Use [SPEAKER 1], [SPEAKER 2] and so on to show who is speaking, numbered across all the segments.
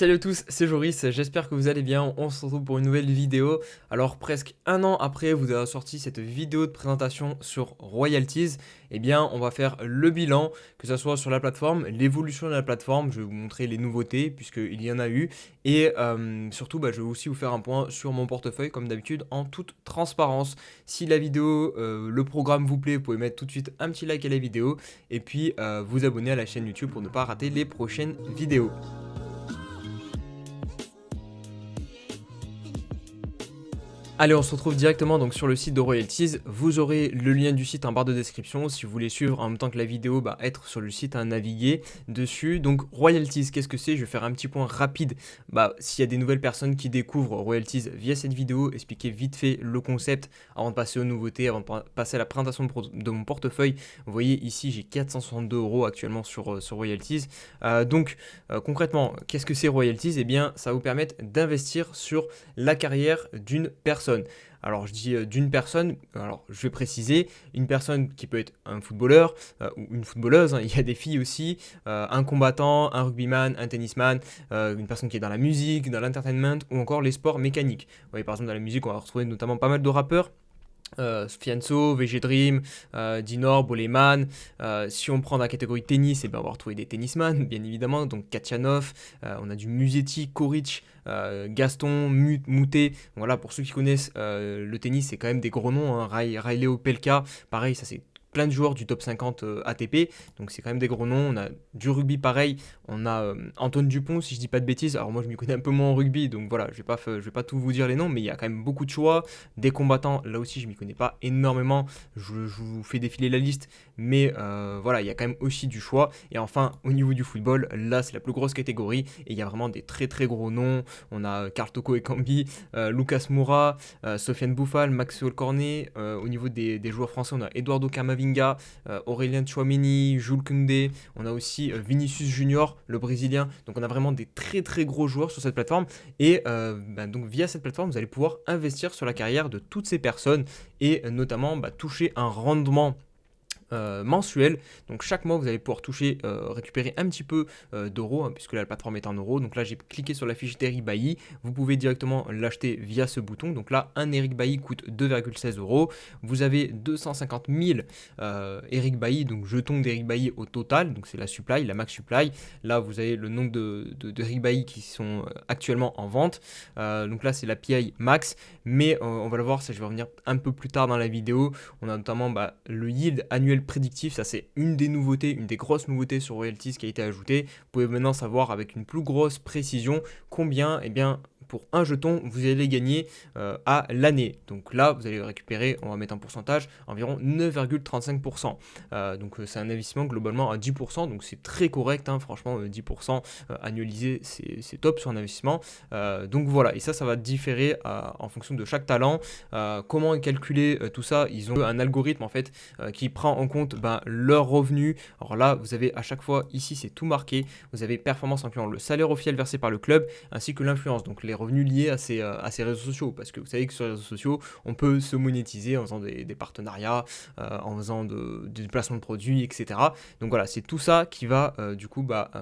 [SPEAKER 1] Salut à tous, c'est Joris, j'espère que vous allez bien, on se retrouve pour une nouvelle vidéo. Alors presque un an après vous avez sorti cette vidéo de présentation sur Royalties, eh bien on va faire le bilan, que ce soit sur la plateforme, l'évolution de la plateforme, je vais vous montrer les nouveautés puisqu'il y en a eu, et surtout je vais aussi vous faire un point sur mon portefeuille comme d'habitude en toute transparence. Si la vidéo, le programme vous plaît, vous pouvez mettre tout de suite un petit like à la vidéo et puis vous abonner à la chaîne YouTube pour ne pas rater les prochaines vidéos. Allez, on se retrouve directement donc sur le site de Royalties. Vous aurez le lien du site en barre de description si vous voulez suivre en même temps que la vidéo, être sur le site à naviguer dessus. Donc Royalties, qu'est-ce que c'est? Je vais faire un petit point rapide. S'il y a des nouvelles personnes qui découvrent Royalties via cette vidéo, expliquer vite fait le concept avant de passer aux nouveautés, avant de passer à la présentation de mon portefeuille. Vous voyez ici, j'ai 462 € actuellement sur Royalties. Concrètement, qu'est-ce que c'est Royalties? Eh bien, ça va vous permettre d'investir sur la carrière d'une personne. Alors je dis d'une personne, alors je vais préciser, une personne qui peut être un footballeur ou une footballeuse, hein. Il y a des filles aussi, un combattant, un rugbyman, un tennisman, une personne qui est dans la musique, dans l'entertainment ou encore les sports mécaniques. Vous voyez par exemple dans la musique on va retrouver notamment pas mal de rappeurs. Fianso, VG Dream, Dinor, Boleman. Si on prend dans la catégorie tennis, on va retrouver des tennisman, bien évidemment, donc Kachanov, on a du Musetti, Koric, Gaston, Moutet. Voilà, pour ceux qui connaissent le tennis, c'est quand même des gros noms, hein. Riley Opelka, pareil, ça c'est plein de joueurs du top 50 ATP, donc c'est quand même des gros noms. On a du rugby pareil, on a Antoine Dupont, si je dis pas de bêtises. Alors moi je m'y connais un peu moins en rugby, donc voilà, je vais pas tout vous dire les noms, mais il y a quand même beaucoup de choix. Des combattants, là aussi je m'y connais pas énormément, je vous fais défiler la liste, mais voilà, il y a quand même aussi du choix. Et enfin, au niveau du football, là c'est la plus grosse catégorie, et il y a vraiment des très très gros noms. On a Karl Toko et Cambi, Lucas Moura, Sofiane Bouffal, Maxwell Cornet. Au niveau des joueurs français, on a Eduardo Camavinga, Aurélien Tchouaméni, Jules Koundé. On a aussi Vinicius Junior, le Brésilien. Donc on a vraiment des très très gros joueurs sur cette plateforme. Et donc via cette plateforme, vous allez pouvoir investir sur la carrière de toutes ces personnes et notamment toucher un rendement mensuel. Donc chaque mois vous allez pouvoir récupérer un petit peu d'euros, hein, puisque la plateforme est en euros. Donc là j'ai cliqué sur la fiche d'Eric Bailly, vous pouvez directement l'acheter via ce bouton. Donc là un Eric Bailly coûte 2,16 €. Vous avez 250 000 Eric Bailly, donc jetons d'Eric Bailly au total, donc c'est la supply, la max supply. Là vous avez le nombre d'Eric Bailly qui sont actuellement en vente. Donc là c'est la PI max, mais on va le voir, ça je vais revenir un peu plus tard dans la vidéo. On a notamment le yield annuel prédictif, ça c'est une des nouveautés, une des grosses nouveautés sur Royalties qui a été ajoutée. Vous pouvez maintenant savoir avec une plus grosse précision combien, pour un jeton, vous allez gagner à l'année. Donc là, vous allez récupérer, on va mettre un pourcentage, environ 9,35%. C'est un investissement globalement à 10%, donc c'est très correct, hein, franchement, 10% annualisé, c'est top sur un investissement. Donc voilà, et ça va différer en fonction de chaque talent. Comment calculer tout ça? Ils ont un algorithme en fait qui prend en compte leurs revenus. Alors là, vous avez à chaque fois, ici c'est tout marqué, vous avez performance incluant le salaire officiel versé par le club, ainsi que l'influence, donc les revenus liés à ces réseaux sociaux, parce que vous savez que sur les réseaux sociaux, on peut se monétiser en faisant des partenariats, en faisant des placements de produits, etc. Donc voilà, c'est tout ça qui va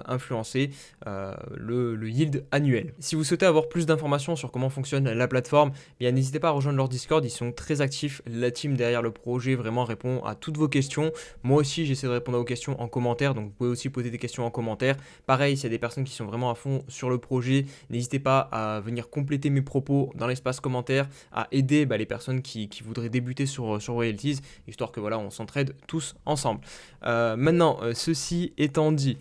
[SPEAKER 1] influencer le yield annuel. Si vous souhaitez avoir plus d'informations sur comment fonctionne la plateforme, bien n'hésitez pas à rejoindre leur Discord, ils sont très actifs, la team derrière le projet vraiment répond à toutes vos questions. Moi aussi j'essaie de répondre à vos questions en commentaire, donc vous pouvez aussi poser des questions en commentaire. Pareil, s'il y a des personnes qui sont vraiment à fond sur le projet, n'hésitez pas à venir compléter mes propos dans l'espace commentaire, à aider les personnes qui voudraient débuter sur Royalties, histoire que voilà, on s'entraide tous ensemble. Maintenant, ceci étant dit,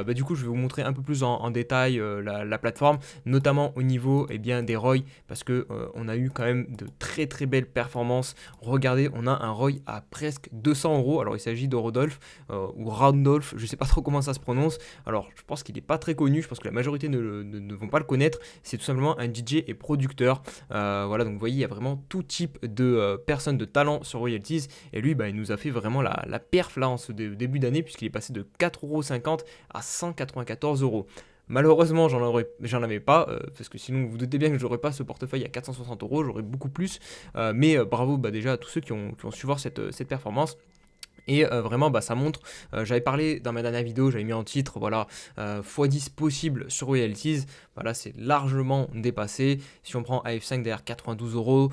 [SPEAKER 1] du coup je vais vous montrer un peu plus en détail la plateforme, notamment au niveau des ROI, parce que on a eu quand même de très très belles performances. Regardez, on a un ROI à presque 200 €. Alors il s'agit de Rodolphe ou Randolph, je sais pas trop comment ça se prononce. Alors je pense qu'il n'est pas très connu, je pense que la majorité ne vont pas le connaître. C'est tout simplement un DJ et producteur. Voilà, donc vous voyez, il y a vraiment tout type de personnes de talent sur Royalties. Et lui, il nous a fait vraiment la perf là en ce début d'année, puisqu'il est passé de 4,50 € à 194 €. Malheureusement, j'en avais pas, parce que sinon vous vous doutez bien que j'aurais pas ce portefeuille à 460 €, j'aurais beaucoup plus. Mais bravo déjà à tous ceux qui ont su voir cette performance. Et vraiment ça montre, j'avais parlé dans ma dernière vidéo, j'avais mis en titre voilà, x10 possible sur Royalties. Là c'est largement dépassé. Si on prend AF5 derrière 92 euros,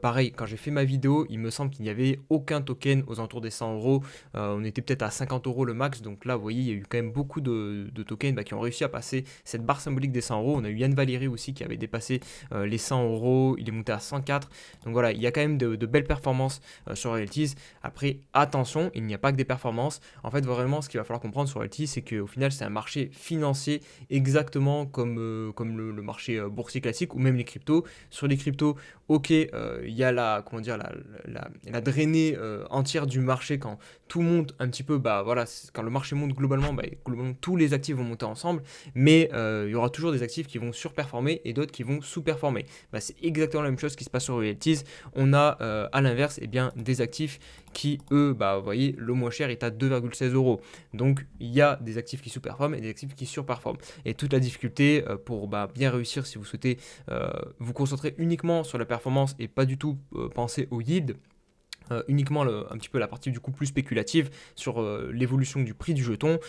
[SPEAKER 1] pareil, quand j'ai fait ma vidéo, il me semble qu'il n'y avait aucun token aux alentours des 100 euros. On était peut-être à 50 euros le max, donc là vous voyez, il y a eu quand même beaucoup de tokens qui ont réussi à passer cette barre symbolique des 100 euros. On a eu Yann Valéry aussi qui avait dépassé les 100 euros, il est monté à 104. Donc voilà, il y a quand même de belles performances sur Royalties. Après, attention, il n'y a pas que des performances. En fait, vraiment, ce qu'il va falloir comprendre sur Royalties, c'est qu'au final, c'est un marché financier exactement comme le marché boursier classique ou même les cryptos. Sur les cryptos, ok, il y a la drainée entière du marché quand tout monte un petit peu, quand le marché monte globalement, globalement tous les actifs vont monter ensemble, mais il y aura toujours des actifs qui vont surperformer et d'autres qui vont sous-performer. C'est exactement la même chose qui se passe sur Royalties. On a à l'inverse des actifs qui, eux, vous voyez, le moins cher est à 2,16 euros. Donc, il y a des actifs qui sous-performent et des actifs qui surperforment. Et toute la difficulté pour bien réussir, si vous souhaitez vous concentrer uniquement sur la performance et pas du tout penser au yield, uniquement un petit peu la partie du coup plus spéculative sur l'évolution du prix du jeton,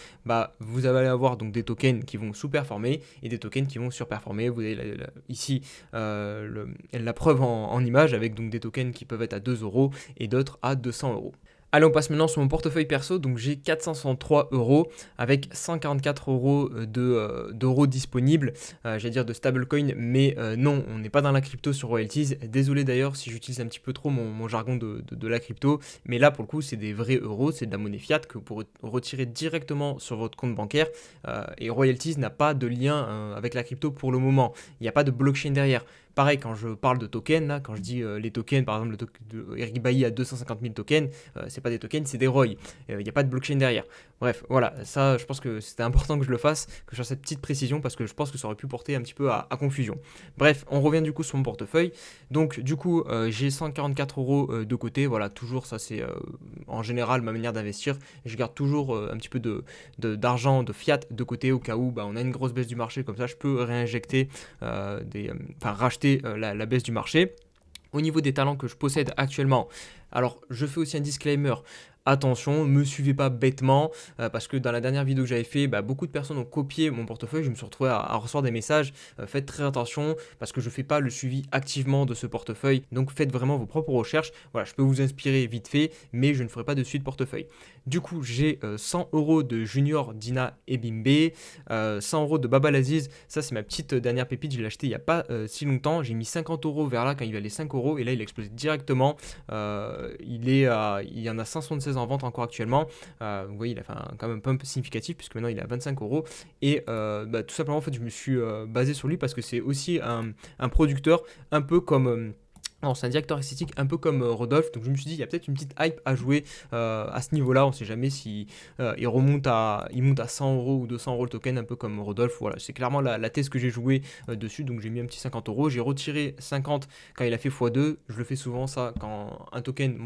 [SPEAKER 1] vous allez avoir donc des tokens qui vont sous-performer et des tokens qui vont surperformer. Vous avez ici la preuve en image avec donc des tokens qui peuvent être à 2 euros et d'autres à 200 euros. Allez, on passe maintenant sur mon portefeuille perso. Donc j'ai 463 euros avec 144 euros d'euros disponibles, j'allais dire de stablecoin, mais non, on n'est pas dans la crypto sur Royalties. Désolé d'ailleurs si j'utilise un petit peu trop mon jargon de la crypto, mais là pour le coup c'est des vrais euros, c'est de la monnaie fiat que vous pourrez retirer directement sur votre compte bancaire. Et Royalties n'a pas de lien avec la crypto pour le moment. Il n'y a pas de blockchain derrière. Pareil, quand je parle de tokens, là, quand je dis les tokens, par exemple, le token de Eric Bailly a 250 000 tokens, c'est pas des tokens, c'est des ROI. Il n'y a pas de blockchain derrière. Bref, voilà, ça, je pense que c'était important que je le fasse, que je fasse cette petite précision, parce que je pense que ça aurait pu porter un petit peu à confusion. Bref, on revient du coup sur mon portefeuille. Donc, du coup, j'ai 144 euros de côté. Voilà, toujours, ça, c'est en général ma manière d'investir. Je garde toujours un petit peu d'argent, de fiat de côté, au cas où on a une grosse baisse du marché, comme ça, je peux réinjecter racheter la baisse du marché. Au niveau des talents que je possède actuellement, alors je fais aussi un disclaimer. Attention, ne me suivez pas bêtement parce que dans la dernière vidéo que j'avais fait, beaucoup de personnes ont copié mon portefeuille. Je me suis retrouvé à recevoir des messages. Faites très attention parce que je ne fais pas le suivi activement de ce portefeuille. Donc faites vraiment vos propres recherches. Voilà, je peux vous inspirer vite fait, mais je ne ferai pas de suite portefeuille. Du coup, j'ai 100 euros de Junior Dina Ebimbe, 100 euros de Babalaziz. Ça, c'est ma petite dernière pépite. Je l'ai acheté il n'y a pas si longtemps. J'ai mis 50 euros vers là quand il valait 5 euros et là, il a explosé directement. Il y en a 576 en vente encore actuellement. Vous voyez, il a fait quand même un pump significatif puisque maintenant il est à 25 euros. Et tout simplement, en fait, je me suis basé sur lui parce que c'est aussi un producteur un peu comme. Alors, c'est un directeur esthétique un peu comme Rodolphe, donc je me suis dit il y a peut-être une petite hype à jouer à ce niveau-là. On ne sait jamais si il monte à 100 euros ou 200 euros le token, un peu comme Rodolphe. Voilà, c'est clairement la thèse que j'ai joué dessus, donc j'ai mis un petit 50 euros. J'ai retiré 50 quand il a fait x2. Je le fais souvent ça quand un token,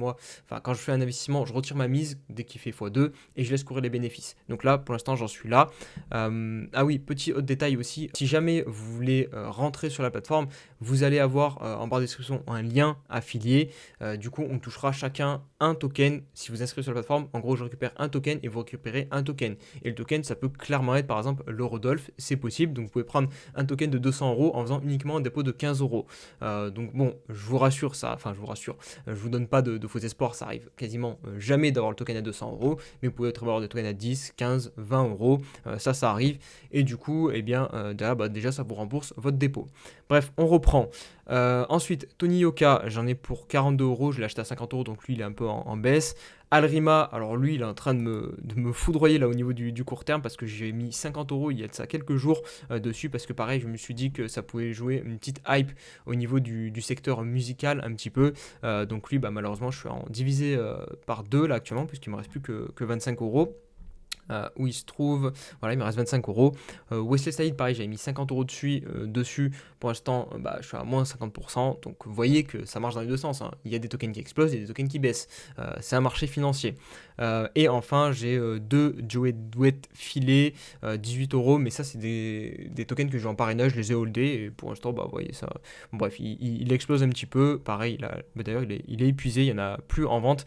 [SPEAKER 1] quand je fais un investissement, je retire ma mise dès qu'il fait x2 et je laisse courir les bénéfices. Donc là, pour l'instant, j'en suis là. Ah oui, petit autre détail aussi, si jamais vous voulez rentrer sur la plateforme, vous allez avoir en barre de description un lien affilié. Du coup, on touchera chacun un token si vous inscrivez sur la plateforme. En gros, je récupère un token et vous récupérez un token. Et le token, ça peut clairement être par exemple le Rodolphe, c'est possible. Donc, vous pouvez prendre un token de 200 euros en faisant uniquement un dépôt de 15 euros. Donc, bon, je vous rassure, je vous donne pas de faux espoirs. Ça arrive quasiment jamais d'avoir le token à 200 euros, mais vous pouvez avoir des tokens à 10, 15, 20 euros. Ça arrive. Et du coup, déjà, ça vous rembourse votre dépôt. Bref, on reprend. Ensuite, Tony Yoka, j'en ai pour 42 euros, je l'ai acheté à 50 euros, donc lui il est un peu en baisse. Alrima, alors lui il est en train de me foudroyer là au niveau du court terme parce que j'ai mis 50 euros il y a de ça quelques jours dessus parce que pareil je me suis dit que ça pouvait jouer une petite hype au niveau du secteur musical un petit peu. Donc lui malheureusement je suis en divisé par 2 là actuellement puisqu'il me reste plus que 25 euros. Où il se trouve, voilà, il me reste 25 euros. Wesley Saïd, pareil, j'avais mis 50 euros dessus. Pour l'instant, je suis à moins 50%. Donc, vous voyez que ça marche dans les deux sens. Hein. Il y a des tokens qui explosent, il y a des tokens qui baissent. C'est un marché financier. Et enfin, j'ai deux Joey Duet filés, 18 euros. Mais ça, c'est des tokens que j'ai en parrainage, je les ai holdés. Et pour l'instant, vous voyez ça. Bon, bref, il explose un petit peu. Pareil, d'ailleurs, il est épuisé. Il n'y en a plus en vente.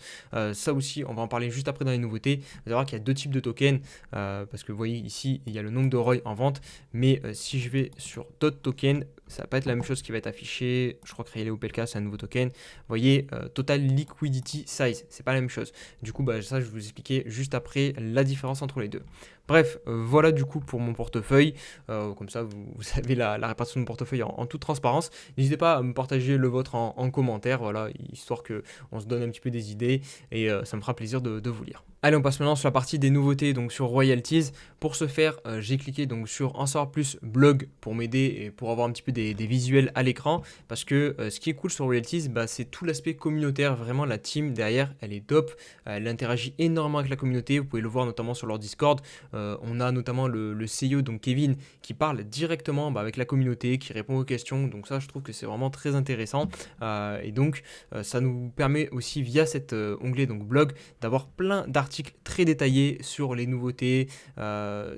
[SPEAKER 1] Ça aussi, on va en parler juste après dans les nouveautés. Vous allez voir qu'il y a deux types de tokens. tokens, parce que vous voyez ici, il y a le nombre de ROI en vente, mais si je vais sur d'autres tokens, ça va pas être la même chose qui va être affiché. Je crois que Rayleigh Opelka, c'est un nouveau token. Vous voyez, Total Liquidity Size, c'est pas la même chose. Du coup, ça, je vais vous expliquer juste après la différence entre les deux. Bref, voilà du coup pour mon portefeuille. Comme ça, vous savez la répartition de mon portefeuille en toute transparence. N'hésitez pas à me partager le vôtre en commentaire, voilà, histoire qu'on se donne un petit peu des idées et ça me fera plaisir de vous lire. Allez, on passe maintenant sur la partie des nouveautés, donc sur Royalties. Pour ce faire, j'ai cliqué donc sur En savoir plus blog pour m'aider et pour avoir un petit peu des visuels à l'écran, parce que ce qui est cool sur Royalties, c'est tout l'aspect communautaire. Vraiment, la team derrière, elle est top. Elle interagit énormément avec la communauté. Vous pouvez le voir notamment sur leur Discord. On a notamment le CEO, donc Kevin, qui parle directement avec la communauté, qui répond aux questions. Donc ça, je trouve que c'est vraiment très intéressant. Et donc, ça nous permet aussi via cet onglet donc blog d'avoir plein d'articles très détaillés sur les nouveautés,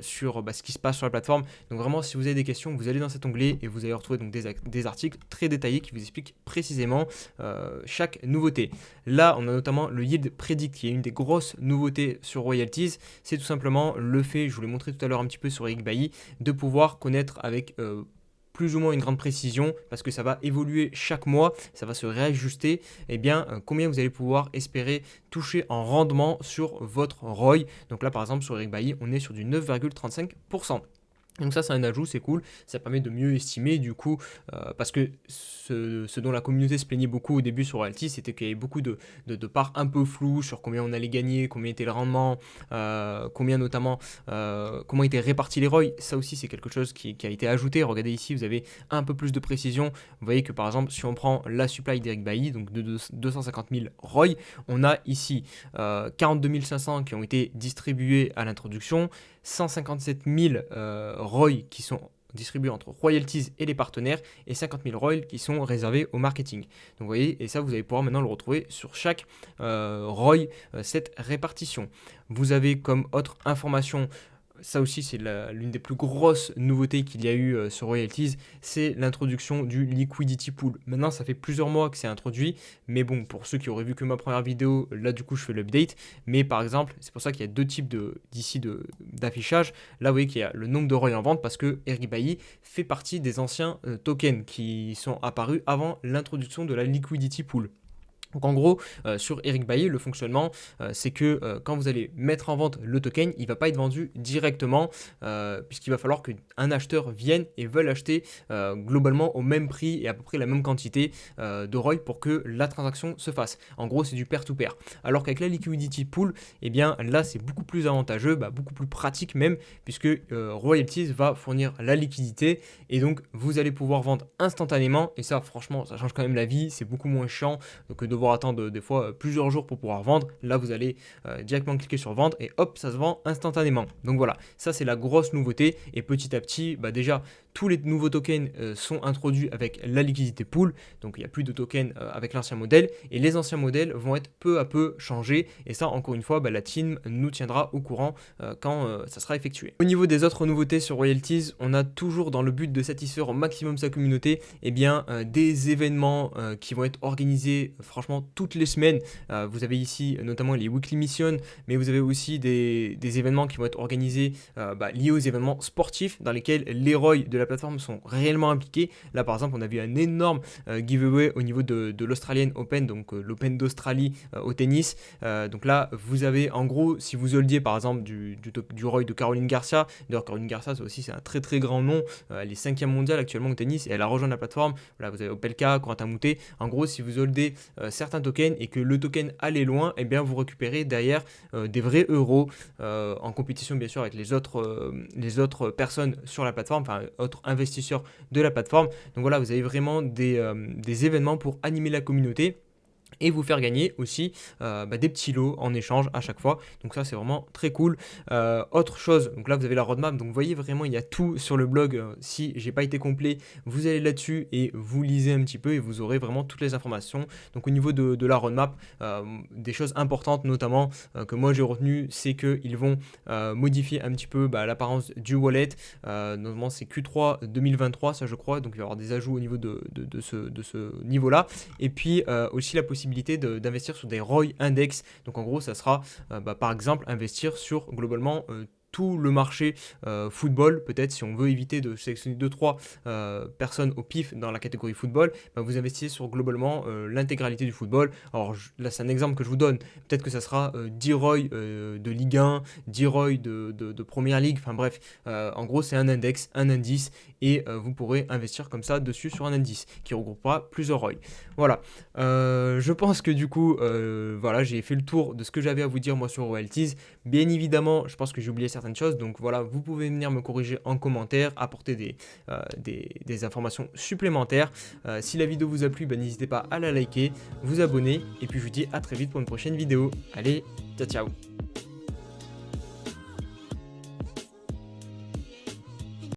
[SPEAKER 1] sur ce qui se passe sur la plateforme. Donc vraiment, si vous avez des questions, vous allez dans cet onglet et vous allez retrouver donc des articles très détaillés qui vous expliquent précisément chaque nouveauté. Là, on a notamment le Yield Predict, qui est une des grosses nouveautés sur Royalties. C'est tout simplement le fait, je vous l'ai montré tout à l'heure un petit peu sur Eric Bailly, de pouvoir connaître avec plus ou moins une grande précision, parce que ça va évoluer chaque mois, ça va se réajuster, et bien combien vous allez pouvoir espérer toucher en rendement sur votre ROI. Donc là par exemple sur Eric Bailly, on est sur du 9,35%. Donc ça c'est un ajout, c'est cool, ça permet de mieux estimer du coup, parce que ce dont la communauté se plaignait beaucoup au début sur Royalties, c'était qu'il y avait beaucoup de parts un peu floues sur combien on allait gagner, combien était le rendement, combien notamment, comment étaient répartis les ROI. Ça aussi c'est quelque chose qui a été ajouté. Regardez ici, vous avez un peu plus de précision. Vous voyez que par exemple si on prend la supply d'Eric Bailly, donc de 250 000 ROI, on a ici 42 500 qui ont été distribués à l'introduction, 157 000 ROI qui sont distribués entre Royalties et les partenaires, et 50 000 ROI qui sont réservés au marketing. Donc vous voyez, et ça vous allez pouvoir maintenant le retrouver sur chaque ROI, cette répartition. Vous avez comme autre information, ça aussi c'est l'une des plus grosses nouveautés qu'il y a eu sur Royalties, c'est l'introduction du Liquidity Pool. Maintenant ça fait plusieurs mois que c'est introduit, mais bon, pour ceux qui auraient vu que ma première vidéo, là du coup je fais l'update. Mais par exemple, c'est pour ça qu'il y a deux types d'affichage. Là vous voyez qu'il y a le nombre de ROI en vente, parce que Eric Bailly fait partie des anciens tokens qui sont apparus avant l'introduction de la Liquidity Pool. Donc en gros, sur Eric Bailly, le fonctionnement, c'est que quand vous allez mettre en vente le token, il ne va pas être vendu directement, puisqu'il va falloir qu'un acheteur vienne et veuille acheter globalement au même prix et à peu près la même quantité de ROI pour que la transaction se fasse. En gros, c'est du peer-to-peer. Alors qu'avec la Liquidity Pool, eh bien là, c'est beaucoup plus avantageux, beaucoup plus pratique même, puisque Royalties va fournir la liquidité et donc vous allez pouvoir vendre instantanément. Et ça, franchement, ça change quand même la vie, c'est beaucoup moins chiant que de attendre des fois plusieurs jours pour pouvoir vendre. Là vous allez directement cliquer sur vendre et hop, ça se vend instantanément. Donc voilà, ça c'est la grosse nouveauté. Et petit à petit, déjà tous les nouveaux tokens sont introduits avec la liquidité pool, donc il n'y a plus de tokens avec l'ancien modèle, et les anciens modèles vont être peu à peu changés, et ça encore une fois la team nous tiendra au courant quand ça sera effectué. Au niveau des autres nouveautés sur Royalties, on a toujours dans le but de satisfaire au maximum sa communauté, des événements qui vont être organisés franchement toutes les semaines. Vous avez ici notamment les weekly missions, mais vous avez aussi des événements qui vont être organisés liés aux événements sportifs dans lesquels les ROI de la plateforme sont réellement impliqués. Là par exemple on a vu un énorme giveaway au niveau de l'Australian Open, donc l'Open d'Australie au tennis. Donc là vous avez en gros, si vous holdiez par exemple du ROI de Caroline Garcia, d'ailleurs Caroline Garcia c'est un très très grand nom, elle est 5e mondiale actuellement au tennis et elle a rejoint la plateforme. Là vous avez Opelka, Corentin Moutet. En gros si vous holdez certains tokens et que le token allait loin, et bien vous récupérez derrière des vrais euros en compétition bien sûr avec les autres personnes sur la plateforme, enfin autres investisseurs de la plateforme. Donc voilà, vous avez vraiment des événements pour animer la communauté et vous faire gagner aussi des petits lots en échange à chaque fois. Donc ça c'est vraiment très cool. Autre chose, donc là vous avez la roadmap, donc vous voyez vraiment il y a tout sur le blog. Si j'ai pas été complet, vous allez là-dessus et vous lisez un petit peu et vous aurez vraiment toutes les informations. Donc au niveau de la roadmap, des choses importantes notamment que moi j'ai retenu, c'est qu'ils vont modifier un petit peu l'apparence du wallet. Notamment c'est Q3 2023 ça je crois, donc il va y avoir des ajouts au niveau de ce niveau là, et puis aussi la possibilité possibilité d'investir sur des ROI index. Donc en gros, ça sera par exemple investir sur globalement tout le marché football, peut-être si on veut éviter de sélectionner 2-3 personnes au pif dans la catégorie football, vous investissez sur globalement l'intégralité du football. Alors là c'est un exemple que je vous donne, peut-être que ça sera 10 ROI de Ligue 1, 10 ROI de Première Ligue, enfin bref, en gros c'est un index, un indice, et vous pourrez investir comme ça dessus sur un indice qui regroupera plusieurs ROI. Voilà, je pense que du coup, voilà, j'ai fait le tour de ce que j'avais à vous dire moi sur royalties. Bien évidemment, je pense que j'ai oublié certaines choses, donc voilà, vous pouvez venir me corriger en commentaire, apporter des informations supplémentaires. Si la vidéo vous a plu, n'hésitez pas à la liker, vous abonner, et puis je vous dis à très vite pour une prochaine vidéo. Allez, ciao ciao.